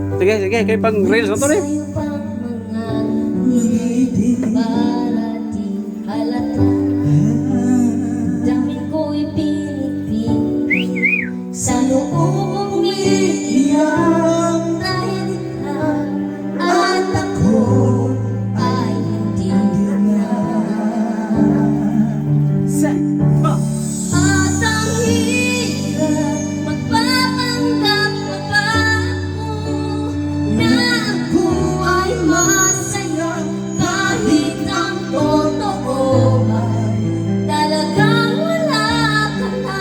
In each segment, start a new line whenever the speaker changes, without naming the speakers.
Sige, sige, kay pang reels na to rin.
Sa'yo pang mga ngiti para di halata. Daming ko'y pinipili sa loob kong iiyak dahil ikaw at ako ay hindi na. At ang hirap magpapanggap pa ba ako na ako ay masaya kahit ang totoo ay talagang wala ka na.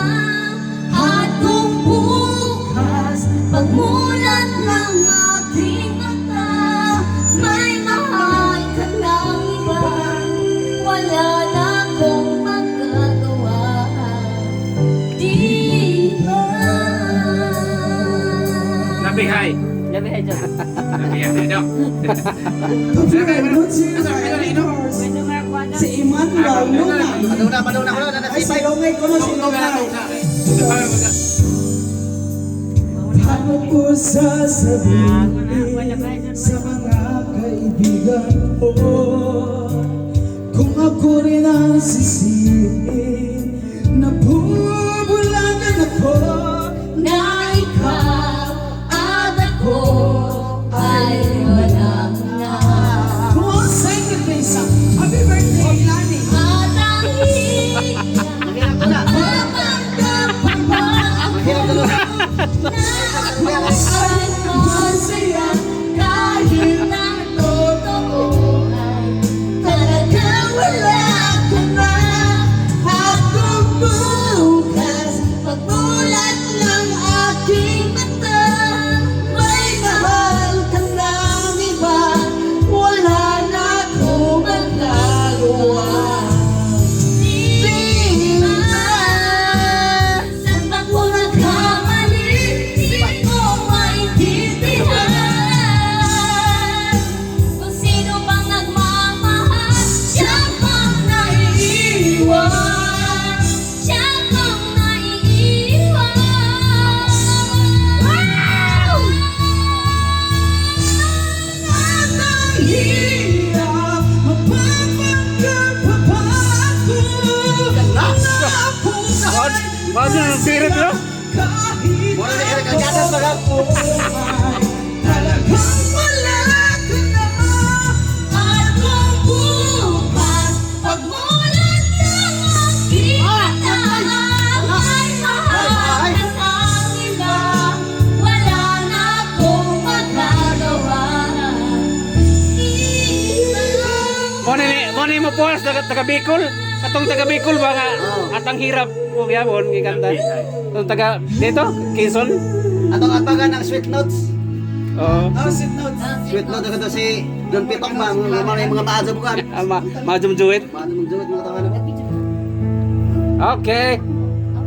At kung bukas pagmulat ng aking mata may mahal ka ng iba, wala na akong magagawa. Di ba?
Nabihay.
Nabihay dyan.
Nabihay daw.
Si Iman daw muna.
Maduna.
Ay, silongay ko na silongay. Paano ko sasabihin sa mga kaibigan ko kung ako rin ang sisihin na bubulagan ako
Na ikaw at ako ay wala na.
Come on, sing it, Lisa. Happy birthday, Lani.
At ang hirap mapapanggap pa ba ako na ako ay masaya kahit ang totoo ay talagang wala ka na. At kung bukas pagmulat ng aking mata may mahal ka ng iba, wala na akong magagawa. Di ba? Saan ba ko nagkamali? Di ko maintindihan kung sino bang nagmamahal, siya bang naiiwan, siya bang naiiwan. Wow!
At ang hirap mapapanggap pa ba ako na ako ay
Bakit yung spirit no?
kahit
Wala na kagagadas ba ka?
talagang wala ka na.
At kung bukas pagmulat ng aking mata ay mahal ka ng iba, wala na akong magagawa.
Mo ni mo puas taga Bicol. Atong taga Bicol ba nga at ang hirap mo gyapon gikanta. Atong taga dito, Quezon.
Atong atagan ng sweet notes.
Oo.
Oh, sit notes.
Sweet notes ito si John Pitok ba? Mga maaza bukan.
Majum juwit.
Mga mong juwit mga tawanan.
Okay.